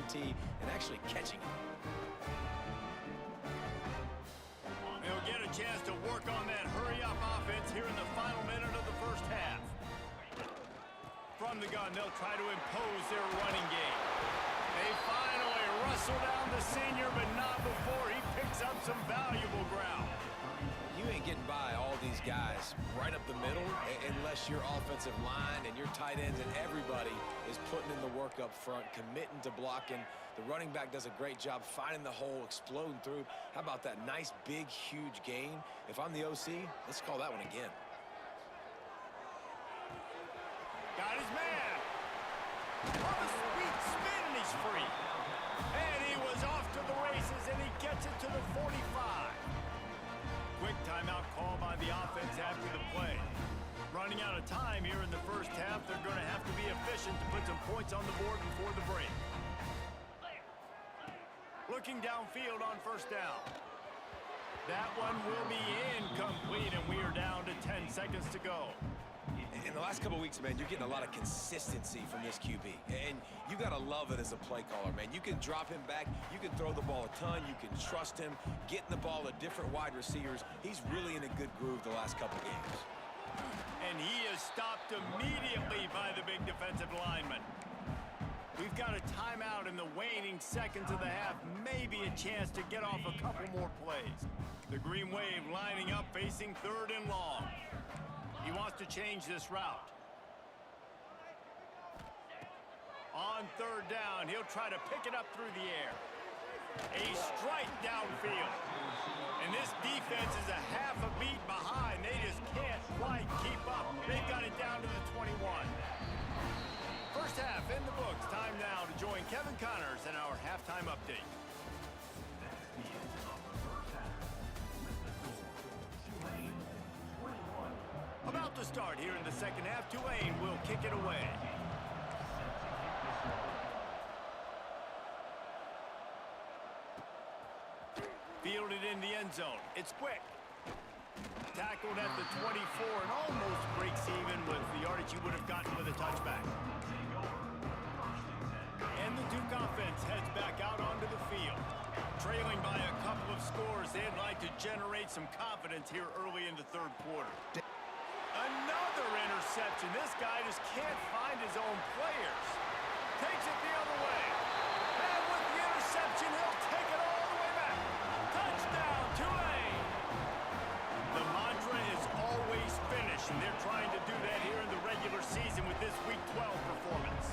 guarantee and actually catching it. They'll get a chance to work on that hurry-up offense here in the final minute of the first half. From the gun, they'll try to impose their running game. They finally rustle down the senior, but not before he picks up some valuable ground. You ain't getting by all these guys right up the middle unless your offensive line and your tight ends and everybody is putting in the work up front, committing to blocking. The running back does a great job finding the hole, exploding through. How about that nice, big, huge gain? If I'm the OC, let's call that one again. Got his man. On a sweet spin, and he's free. And he was off to the races, and he gets it to the 45. Quick timeout call by the offense after the play. Running out of time here in the first half, they're going to have to be efficient to put some points on the board before the break. Looking downfield on first down. That one will be incomplete, and we are down to 10 seconds to go. In the last couple of weeks, man, you're getting a lot of consistency from this QB. And you got to love it as a play caller, man. You can drop him back. You can throw the ball a ton. You can trust him, getting the ball to different wide receivers. He's really in a good groove the last couple games. And he is stopped immediately by the big defensive lineman. We've got a timeout in the waning seconds of the half. Maybe a chance to get off a couple more plays. The Green Wave lining up, facing 3rd and long. He wants to change this route. On 3rd down, he'll try to pick it up through the air. A strike downfield. And this defense is a half a beat behind. They just can't quite keep up. They've got it down to the 21. First half in the books. Time now to join Kevin Connors in our halftime update. About to start here in the second half, Tulane will kick it away. Fielded in the end zone. It's quick. Tackled at the 24 and almost breaks even with the yardage you would have gotten with a touchback. And the Duke offense heads back out onto the field. Trailing by a couple of scores, they'd like to generate some confidence here early in the 3rd quarter. Another interception. This guy just can't find his own players. Takes it the other way. And with the interception, he'll take it all the way back. Touchdown, Tulane! The mantra is always finish, and they're trying to do that here in the regular season with this Week 12 performance.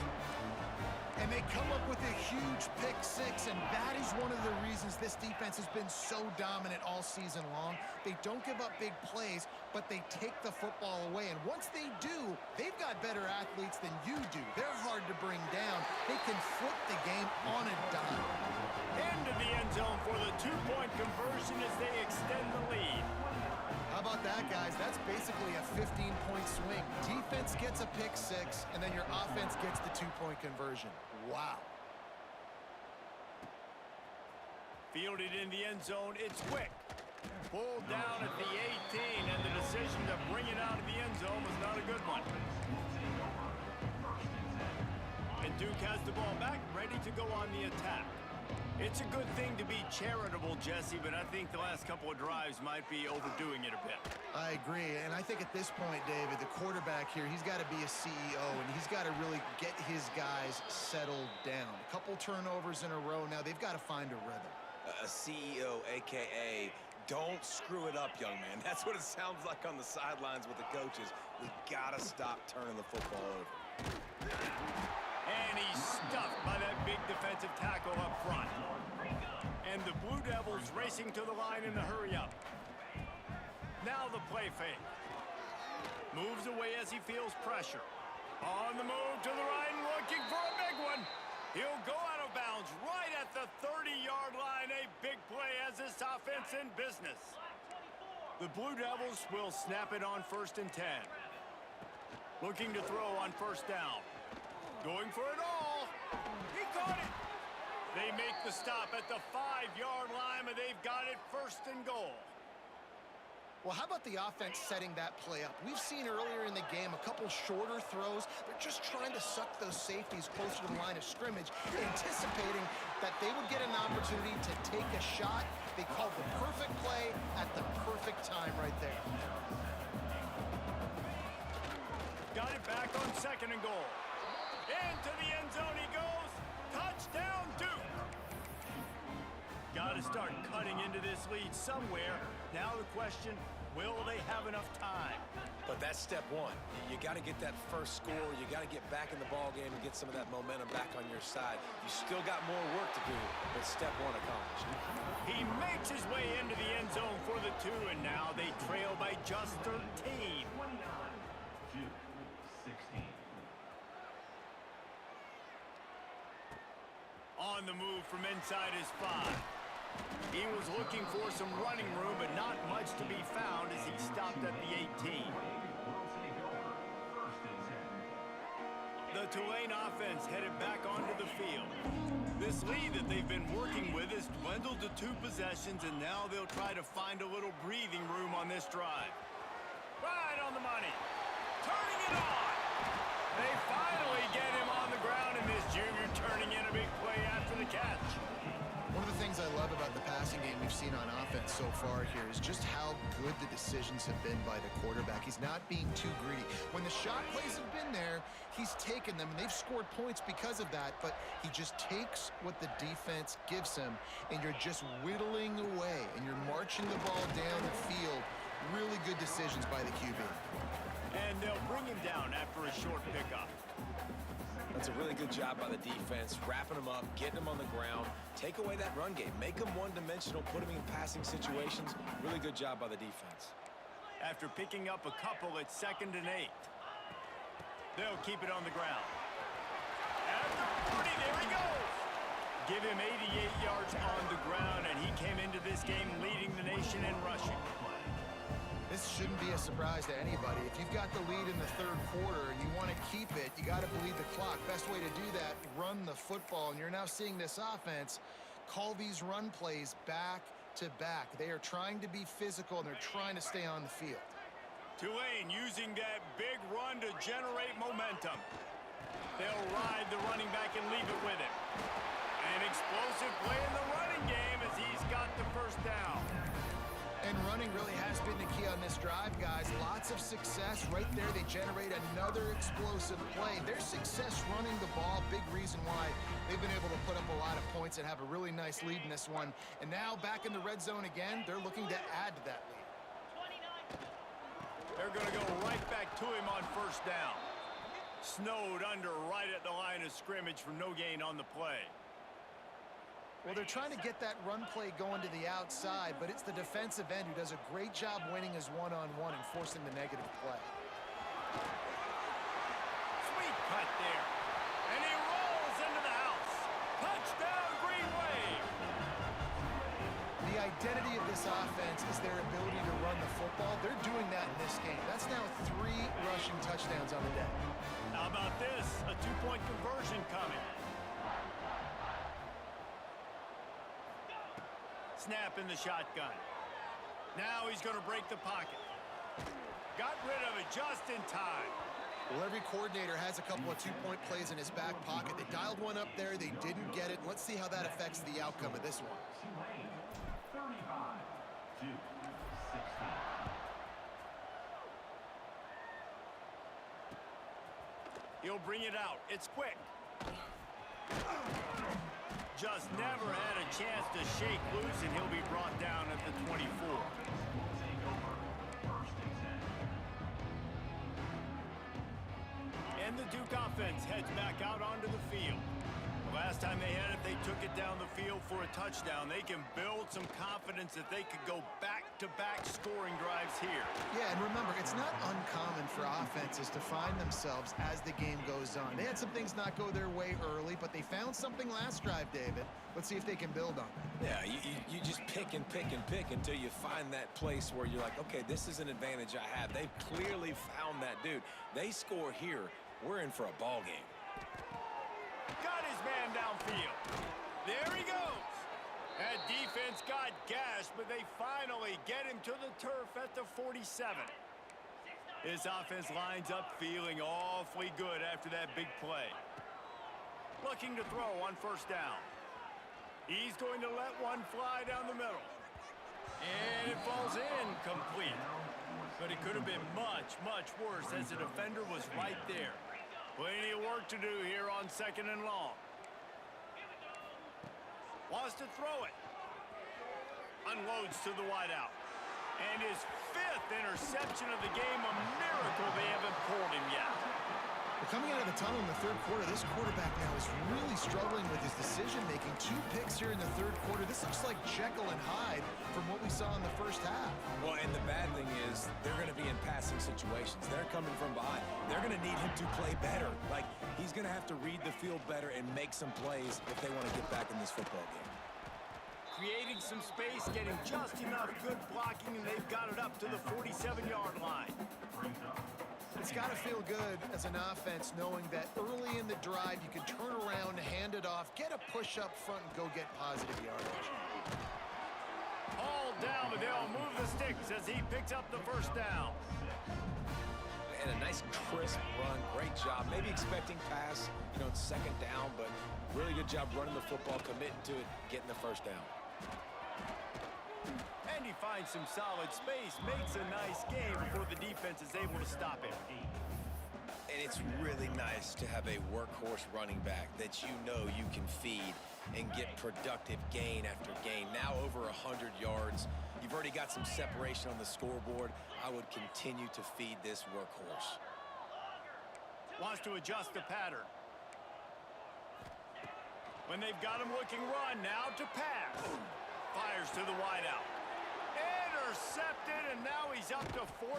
And they come up with a huge pick 6, and that is one of the reasons this defense has been so dominant all season long. They don't give up big plays, but they take the football away. And once they do, they've got better athletes than you do. They're hard to bring down. They can flip the game on a dime. Into the end zone for the 2-point conversion as they extend the lead. How about that, guys? That's basically a 15-point swing. Defense gets a pick 6, and then your offense gets the 2-point conversion. Wow. Fielded in the end zone, it's quick. Pulled down at the 18, and the decision to bring it out of the end zone was not a good one. And Duke has the ball back, ready to go on the attack. It's a good thing to be charitable, Jesse, but I think the last couple of drives might be overdoing it a bit. I agree, and I think at this point, David, the quarterback here, he's got to be a CEO, and he's got to really get his guys settled down. A couple turnovers in a row now. They've got to find a rhythm. A CEO, a.k.a. don't screw it up, young man. That's what it sounds like on the sidelines with the coaches. We got to stop turning the football over. And he's stuffed by that big defensive tackle up front. And the Blue Devils racing to the line in the hurry-up. Now the play fake. Moves away as he feels pressure. On the move to the right, looking for a big one. He'll go out of bounds right at the 30-yard line. A big play as this offense in business. The Blue Devils will snap it on 1st and 10. Looking to throw on 1st down. Going for it all. He caught it. They make the stop at the 5-yard line, and they've got it 1st and goal. Well, how about the offense setting that play up? We've seen earlier in the game a couple shorter throws. They're just trying to suck those safeties closer to the line of scrimmage, anticipating that they would get an opportunity to take a shot. They called the perfect play at the perfect time right there. Got it back on 2nd and goal. Into the end zone he goes. Touchdown, Duke. Got to start cutting into this lead somewhere. Now the question, will they have enough time? But that's step one. You got to get that first score. You got to get back in the ball game and get some of that momentum back on your side. You still got more work to do, but step one accomplished. He makes his way into the end zone for the 2, and now they trail by just 13. On the move from inside his 5. He was looking for some running room, but not much to be found as he stopped at the 18. The Tulane offense headed back onto the field. This lead that they've been working with has dwindled to 2 possessions, and now they'll try to find a little breathing room on this drive. Right on the money. Turning it on. They finally get him on the ground, and this junior turning in a big play after the catch. One of the things I love about the passing game we've seen on offense so far here is just how good the decisions have been by the quarterback. He's not being too greedy. When the shot plays have been there, he's taken them, and they've scored points because of that, but he just takes what the defense gives him, and you're just whittling away, and you're marching the ball down the field. Really good decisions by the QB. And they'll bring him down after a short pickup. That's a really good job by the defense, wrapping them up, getting them on the ground, take away that run game, make them one-dimensional, put them in passing situations. Really good job by the defense. After picking up a couple at 2nd and 8. They'll keep it on the ground. At the 40, there he goes. Give him 88 yards on the ground, and he came into this game leading the nation in rushing. This shouldn't be a surprise to anybody. If you've got the lead in the 3rd quarter and you want to keep it, you got to bleed the clock. Best way to do that, run the football. And you're now seeing this offense call these run plays back to back. They are trying to be physical, and they're trying to stay on the field. Tulane using that big run to generate momentum. They'll ride the running back and leave it with him. An explosive play in the running game as he's got the first down. And running really has been the key on this drive, guys. Lots of success right there. They generate another explosive play. Their success running the ball, big reason why they've been able to put up a lot of points and have a really nice lead in this one. And now back in the red zone again, they're looking to add to that lead. They're going to go right back to him on first down. Snowed under right at the line of scrimmage for no gain on the play. Well, they're trying to get that run play going to the outside, but it's the defensive end who does a great job winning his one-on-one and forcing the negative play. Sweet cut there. And he rolls into the house. Touchdown, Green Wave. The identity of this offense is their ability to run the football. They're doing that in this game. That's now 3 rushing touchdowns on the day. How about this? A 2-point conversion coming. Snap in the shotgun. Now he's going to break the pocket. Got rid of it just in time. Well, every coordinator has a couple of 2-point plays in his back pocket. They dialed one up there. They didn't get it. Let's see how that affects the outcome of this one. 35-16. He'll bring it out. It's quick. Just never had a chance to shake loose, and he'll be brought down at the 24. And the Duke offense heads back out onto the field. Last time they had it, they took it down the field for a touchdown. They can build some confidence that they could go back-to-back scoring drives here. Yeah, and remember, it's not uncommon for offenses to find themselves as the game goes on. They had some things not go their way early, but they found something last drive, David. Let's see if they can build on it. Yeah, you just pick and pick and pick until you find that place where you're like, okay, this is an advantage I have. They've clearly found that dude. They score here, we're in for a ball game. Got his man downfield. There he goes. That defense got gashed, but they finally get him to the turf at the 47. This offense lines up feeling awfully good after that big play. Looking to throw on first down. He's going to let one fly down the middle. And it falls incomplete. But it could have been much, much worse as the defender was right there. Plenty of work to do here on 2nd and long. Wants to throw it. Unloads to the wideout. And his 5th interception of the game, a miracle they haven't pulled him yet. Well, coming out of the tunnel in the 3rd quarter, this quarterback now is really struggling with his decision-making. 2 picks here in the 3rd quarter. This looks like Jekyll and Hyde from what we saw in the 1st half. Well, and the bad thing is they're going to be in passing situations. They're coming from behind. They're going to need him to play better. Like, he's going to have to read the field better and make some plays if they want to get back in this football game. Creating some space, getting just enough good blocking, and they've got it up to the 47-yard line. It's got to feel good as an offense knowing that early in the drive you can turn around, hand it off, get a push up front, and go get positive yardage. All down, but they'll move the sticks as he picks up the first down. And a nice crisp run, great job. Maybe expecting pass, you know, 2nd down, but really good job running the football, committing to it, getting the first down. And he finds some solid space, makes a nice game before the defense is able to stop him. And it's really nice to have a workhorse running back that you know you can feed and get productive gain after gain. Now over 100 yards. You've already got some separation on the scoreboard. I would continue to feed this workhorse. Wants to adjust the pattern. When they've got him looking run, now to pass. Fires to the wideout. Intercepted, and now he's up to 14.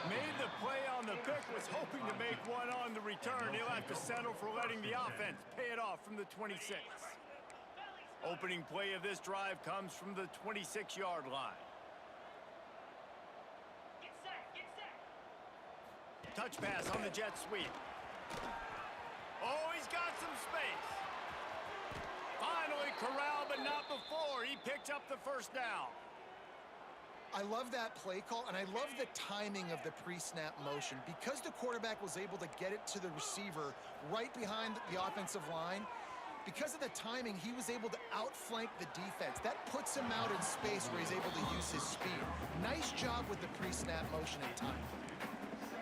Made the play on the pick, was hoping to make one on the return. He'll have to settle for letting the offense pay it off from the 26. Opening play of this drive comes from the 26-yard line. Touch pass on the jet sweep. Oh, he's got some space. Finally corralled, but not before. He picked up the first down. I love that play call, and I love the timing of the pre-snap motion. Because the quarterback was able to get it to the receiver right behind the offensive line, because of the timing, he was able to outflank the defense. That puts him out in space where he's able to use his speed. Nice job with the pre-snap motion and timing.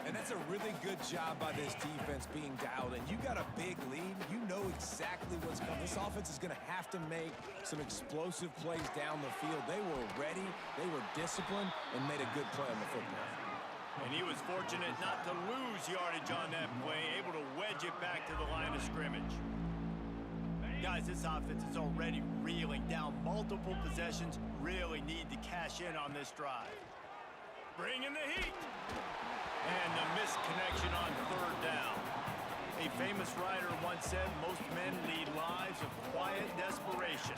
And that's a really good job by this defense being dialed in. You got a big lead. You know exactly what's coming. This offense is going to have to make some explosive plays down the field. They were ready, they were disciplined, and made a good play on the football. And he was fortunate not to lose yardage on that play, able to wedge it back to the line of scrimmage. Guys, this offense is already reeling down multiple possessions. Really need to cash in on this drive. Bring in the heat. And the missed connection on 3rd down. A famous writer once said, most men lead lives of quiet desperation.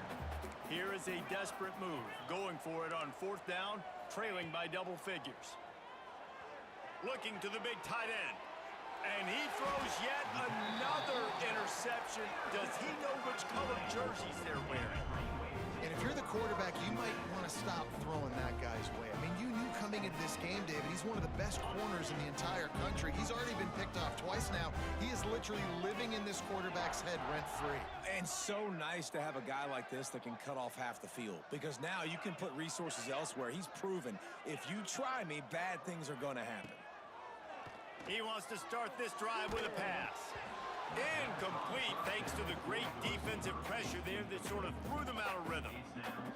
Here is a desperate move, going for it on 4th down, trailing by double figures. Looking to the big tight end. And he throws yet another interception. Does he know which color jerseys they're wearing? And if you're the quarterback, you might want to stop throwing that guy's way. I mean, you knew coming into this game, David, he's one of the best corners in the entire country. He's already been picked off twice now. He is literally living in this quarterback's head rent-free. And so nice to have a guy like this that can cut off half the field, because now you can put resources elsewhere. He's proven if you try me, bad things are going to happen. He wants to start this drive with a pass. Incomplete thanks to the great defensive pressure there that sort of threw them out of rhythm.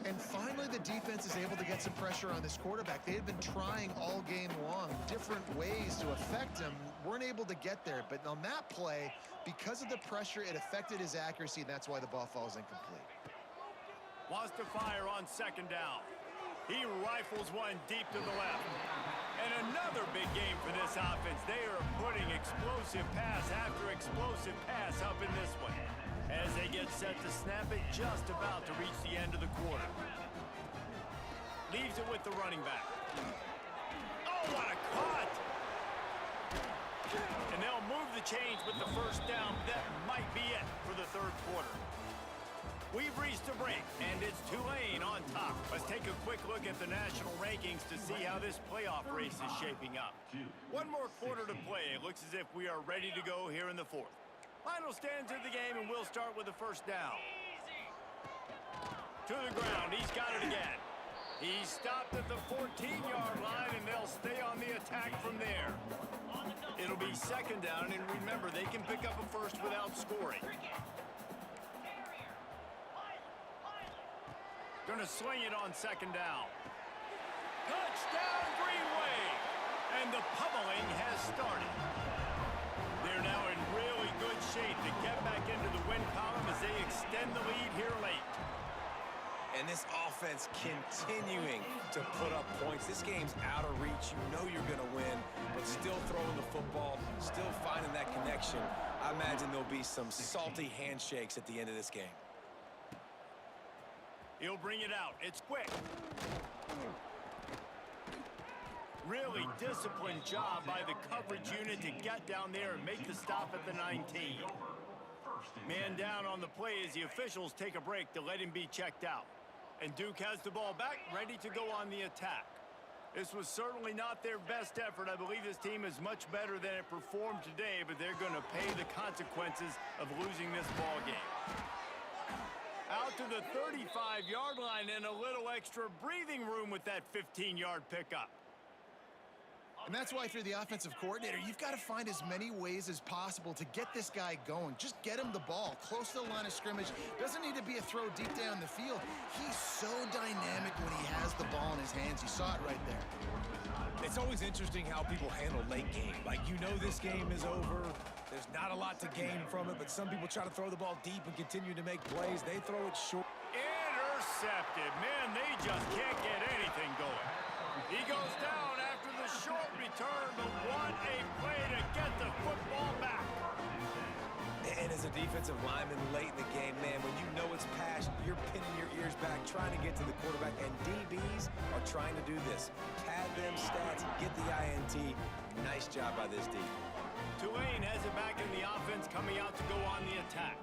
And finally, the defense is able to get some pressure on this quarterback. They had been trying all game long different ways to affect him, weren't able to get there. But on that play, because of the pressure, it affected his accuracy, and that's why the ball falls incomplete. Wants to fire on 2nd down. He rifles one deep to the left. And another big game for this offense. They are putting explosive pass after explosive pass up in this one, as they get set to snap it just about to reach the end of the quarter. Leaves it with the running back. Oh, what a cut! And they'll move the chains with the first down. That might be it for the 3rd quarter. We've reached hurries to break, and it's Tulane on top. Let's take a quick look at the national rankings to see how this playoff race is shaping up. One more quarter to play. It looks as if we are ready to go here in the fourth. Final stands of the game, and we'll start with the first down. To the ground. He's got it again. He's stopped at the 14-yard line, and they'll stay on the attack from there. It'll be second down, and remember, they can pick up a first without scoring. Gonna sling it on second down. Touchdown, Green Wave! And the pummeling has started. They're now in really good shape to get back into the win column as they extend the lead here late. And this offense continuing to put up points. This game's out of reach. You know you're going to win, but still throwing the football, still finding that connection. I imagine there'll be some salty handshakes at the end of this game. He'll bring it out. It's quick. Really disciplined job by the coverage unit to get down there and make the stop at the 19. Man down on the play as the officials take a break to let him be checked out. And Duke has the ball back, ready to go on the attack. This was certainly not their best effort. I believe this team is much better than it performed today, but they're going to pay the consequences of losing this ball game. Out to the 35-yard line and a little extra breathing room with that 15-yard pickup. And that's why, through the offensive coordinator, you've got to find as many ways as possible to get this guy going. Just get him the ball close to the line of scrimmage. Doesn't need to be a throw deep down the field. He's so dynamic when he has the ball in his hands. You saw it right there. It's always interesting how people handle late game. Like, you know this game is over. There's not a lot to gain from it, but some people try to throw the ball deep and continue to make plays. They throw it short. Intercepted. Man, they just can't get anything going. He goes down after the short return, but what a play to get the football back. And as a defensive lineman late in the game, man, when you know it's passed, you're pinning your ears back, trying to get to the quarterback, and DBs are trying to do this. Pad them stats, get the INT. Nice job by this D. Tulane has it back in the offense, coming out to go on the attack.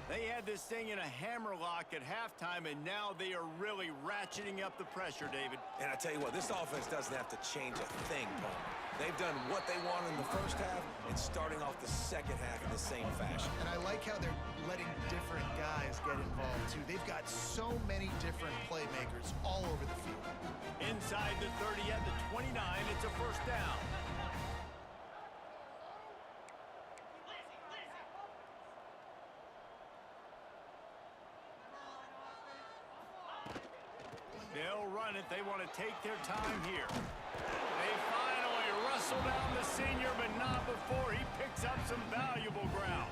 They had this thing in a hammerlock at halftime, and now they are really ratcheting up the pressure, David. And I tell you what, this offense doesn't have to change a thing, Paul. They've done what they wanted in the first half and starting off the second half in the same fashion. And I like how they're letting different guys get involved, too. They've got so many different playmakers all over the field. Inside the 30 at the 29, it's a first down. They'll run it. They want to take their time here. They finally wrestle down the senior, but not before he picks up some valuable ground.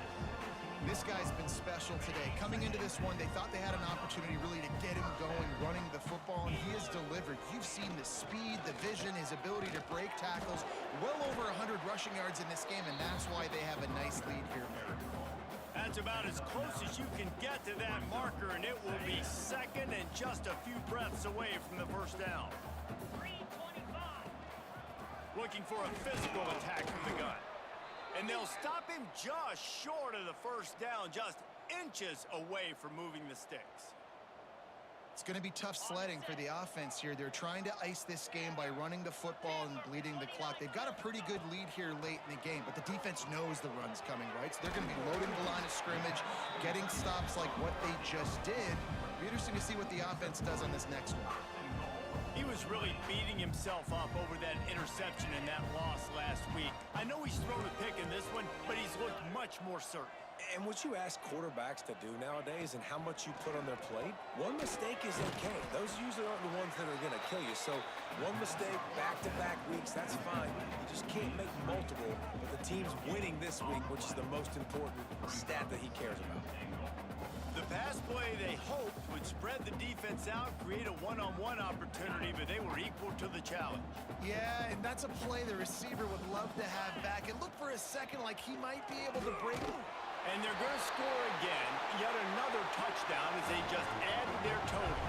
This guy's been special today. Coming into this one, they thought they had an opportunity really to get him going, running the football, and he has delivered. You've seen the speed, the vision, his ability to break tackles. Well over 100 rushing yards in this game, and that's why they have a nice lead here, Barry. That's about as close as you can get to that marker, and it will be second and just a few breaths away from the first down. Looking for a physical attack from the gun. And they'll stop him just short of the first down, just inches away from moving the sticks. It's going to be tough sledding for the offense here. They're trying to ice this game by running the football and bleeding the clock. They've got a pretty good lead here late in the game, but the defense knows the run's coming, right? So they're going to be loading the line of scrimmage, getting stops like what they just did. It'll be interesting to see what the offense does on this next one. He was really beating himself up over that interception and that loss last week. I know he's thrown a pick in this one, but he's looked much more certain. And what you ask quarterbacks to do nowadays and how much you put on their plate, one mistake is okay. Those usually aren't the ones that are going to kill you. So one mistake, back-to-back weeks, that's fine. You just can't make multiple. But the team's winning this week, which is the most important stat that he cares about. The pass play they hoped would spread the defense out, create a one-on-one opportunity, but they were equal to the challenge. Yeah, and that's a play the receiver would love to have back. It looked for a second like he might be able to break it. And they're going to score again, yet another touchdown as they just added their total.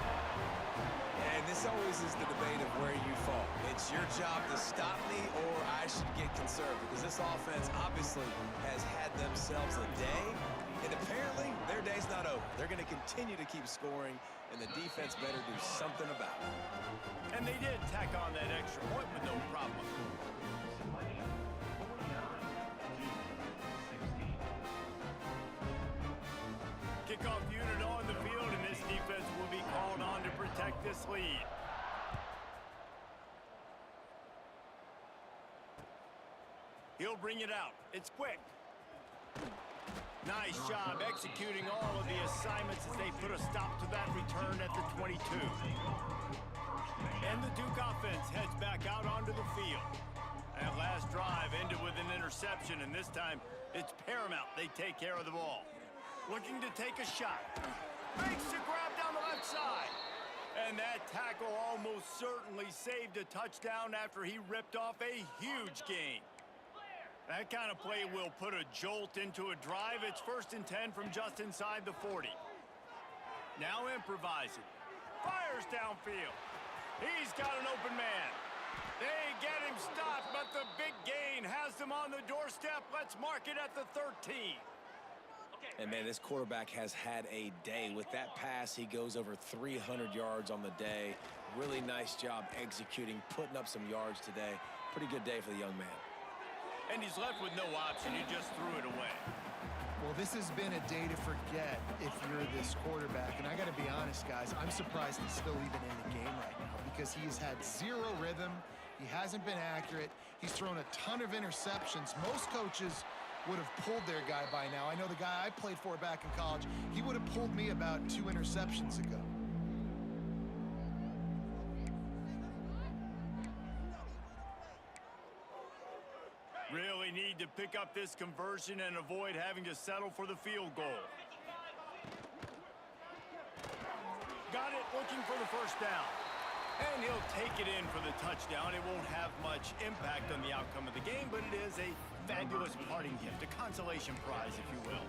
And this always is the debate of where you fall. It's your job to stop me or I should get conservative, because this offense obviously has had themselves a day, and apparently their day's not over. They're going to continue to keep scoring, and the defense better do something about it. And they did tack on that extra point with no problem. Kickoff unit on the field, and this defense will be called on to protect this lead. He'll bring it out. It's quick. Nice job executing all of the assignments as they put a stop to that return at the 22. And the Duke offense heads back out onto the field. That last drive ended with an interception, and this time it's paramount they take care of the ball. Looking to take a shot. Makes the grab down the left side. And that tackle almost certainly saved a touchdown after he ripped off a huge gain. That kind of play will put a jolt into a drive. It's 1st and 10 from just inside the 40. Now improvising. Fires downfield. He's got an open man. They get him stopped, but the big gain has them on the doorstep. Let's mark it at the 13. And, man, this quarterback has had a day. With that pass, he goes over 300 yards on the day. Really nice job executing, putting up some yards today. Pretty good day for the young man. And he's left with no option. He just threw it away. Well, this has been a day to forget if you're this quarterback. And I got to be honest, guys, I'm surprised he's still even in the game right now because he has had zero rhythm. He hasn't been accurate. He's thrown a ton of interceptions. Most coaches would have pulled their guy by now. I know the guy I played for back in college, he would have pulled me about 2 interceptions ago. Really need to pick up this conversion and avoid having to settle for the field goal. Got it, looking for the first down. And he'll take it in for the touchdown. It won't have much impact on the outcome of the game, but it is a fabulous parting gift, a consolation prize, if you will.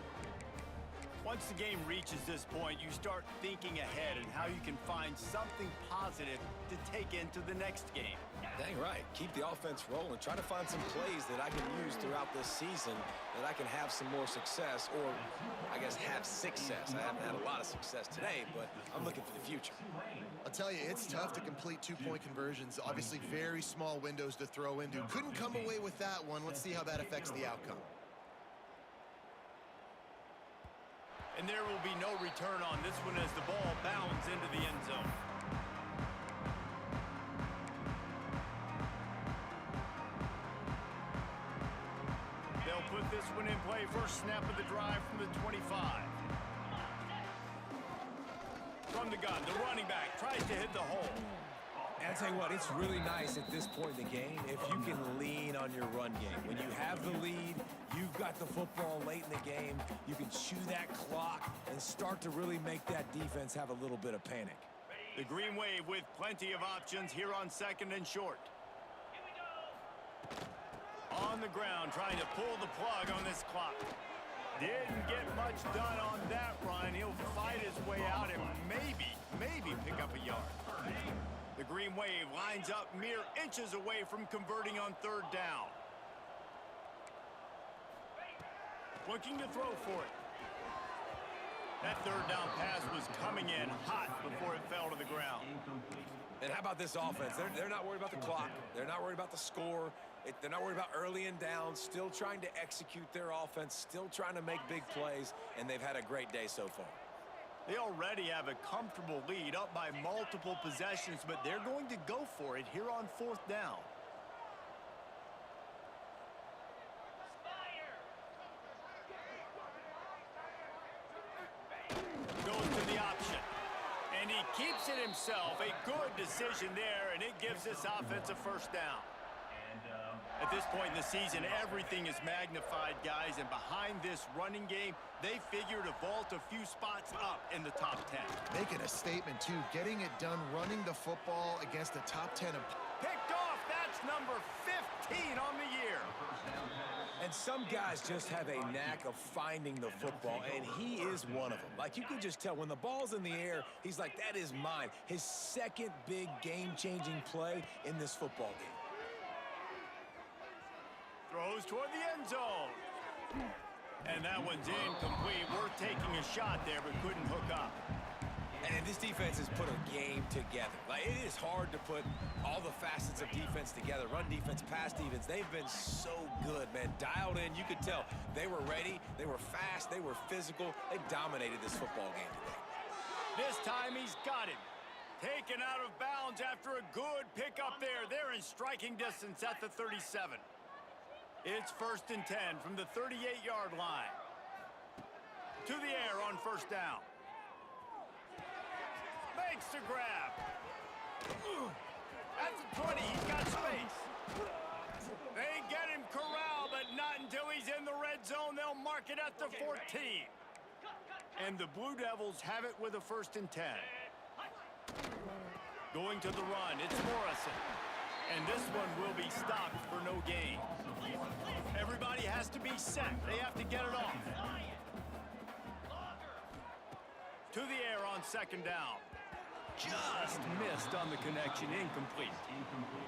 Once the game reaches this point, you start thinking ahead and how you can find something positive to take into the next game. Dang right. Keep the offense rolling. Try to find some plays that I can use throughout this season that I can have some more success, or I guess have success. I haven't had a lot of success today, but I'm looking for the future. I'll tell you, it's tough to complete 2-point conversions. Obviously, very small windows to throw into. Couldn't come away with that one. Let's see how that affects the outcome. And there will be no return on this one as the ball bounds into the end zone. They'll put this one in play. First snap of the drive from the 25. From the gun, the running back tries to hit the hole. And I tell you what, it's really nice at this point in the game if you can lean on your run game. When you have the lead, you've got the football late in the game, you can chew that clock and start to really make that defense have a little bit of panic. The Green Wave with plenty of options here on 2nd and short. On the ground, trying to pull the plug on this clock. Didn't get much done on that run. He'll fight his way out and maybe pick up a yard. The Green Wave lines up mere inches away from converting on 3rd down. Looking to throw for it. That 3rd down pass was coming in hot before it fell to the ground. And how about this offense? They're not worried about the clock. They're not worried about the score. They're not worried about early and down. Still trying to execute their offense. Still trying to make big plays. And they've had a great day so far. They already have a comfortable lead up by multiple possessions, but they're going to go for it here on 4th down. Goes to the option. And he keeps it himself. A good decision there, and it gives this offense a 1st down. At this point in the season, everything is magnified, guys, and behind this running game, they figure to vault a few spots up in the top 10. Making a statement, too. Getting it done, running the football against the top 10. Picked off. That's number 15 on the year. And some guys just have a knack of finding the football, and he is one of them. Like, you can just tell when the ball's in the air, he's like, that is mine. His second big game-changing play in this football game. Throws toward the end zone. And that one's incomplete. Worth taking a shot there, but couldn't hook up. And this defense has put a game together. Like, it is hard to put all the facets of defense together. Run defense, pass defense. They've been so good, man. Dialed in. You could tell they were ready. They were fast. They were physical. They dominated this football game today. This time he's got him. Taken out of bounds after a good pickup there. They're in striking distance at the 37. It's 1st and 10 from the 38-yard line. To the air on 1st down. Makes the grab. At the 20, he's got space. They get him corralled, but not until he's in the red zone. They'll mark it at the 14. And the Blue Devils have it with a 1st and 10. Going to the run, it's Morrison. And this one will be stopped for no gain. Everybody has to be set. They have to get it off. To the air on 2nd down. Just missed on the connection, incomplete.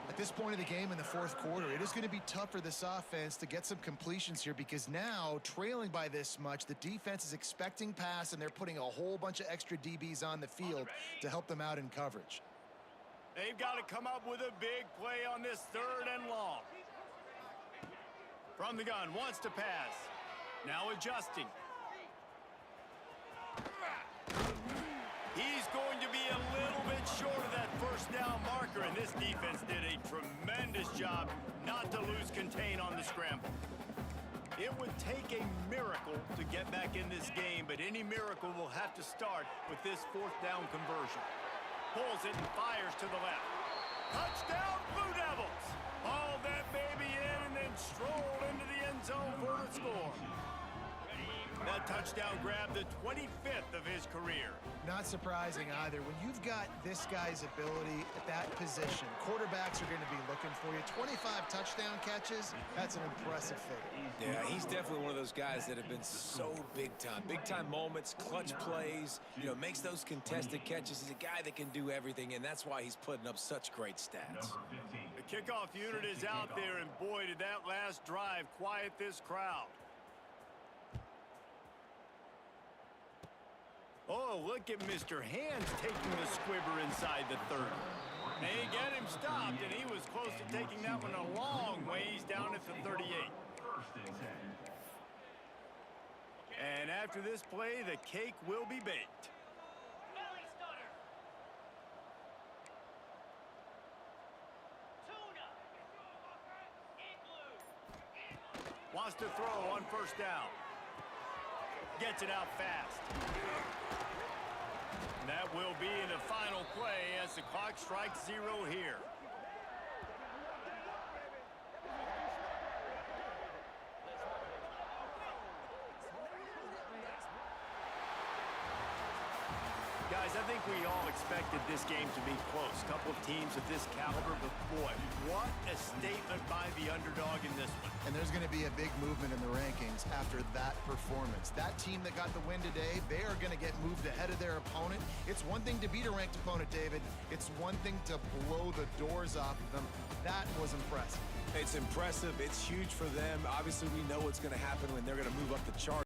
At this point of the game in the 4th quarter, it is going to be tough for this offense to get some completions here because now, trailing by this much, the defense is expecting pass and they're putting a whole bunch of extra DBs on the field to help them out in coverage. They've got to come up with a big play on this 3rd and long. From the gun, wants to pass. Now adjusting. He's going to be a little bit short of that 1st down marker, and this defense did a tremendous job not to lose contain on the scramble. It would take a miracle to get back in this game, but any miracle will have to start with this 4th down conversion. Pulls it and fires to the left. Touchdown, Blue Devils! Hauled that baby in and then strolled into the end zone for the score. That touchdown grabbed the 25th of his career. Not surprising either. When you've got this guy's ability at that position, quarterbacks are going to be looking for you. 25 touchdown catches, that's an impressive figure. Yeah, he's definitely one of those guys that have been so big time. Big time moments, clutch plays, you know, makes those contested catches. He's a guy that can do everything, and that's why he's putting up such great stats. The kickoff unit is out there, and boy, did that last drive quiet this crowd. Oh, look at Mr. Hands taking the squibber inside the 30. They get him stopped, and he was close to taking that one a long ways down at the 38. And after this play, the cake will be baked. Wants to throw on 1st down. Gets it out fast. And that will be the final play as the clock strikes 0 here. Guys, I think we all expected this game to be close. A couple of teams of this caliber, but boy, what a statement by the underdog in this one. And there's going to be a big movement in the rankings after that performance. That team that got the win today, they are going to get moved ahead of their opponent. It's one thing to beat a ranked opponent, David. It's one thing to blow the doors off of them. That was impressive. It's impressive. It's huge for them. Obviously, we know what's going to happen when they're going to move up the chart.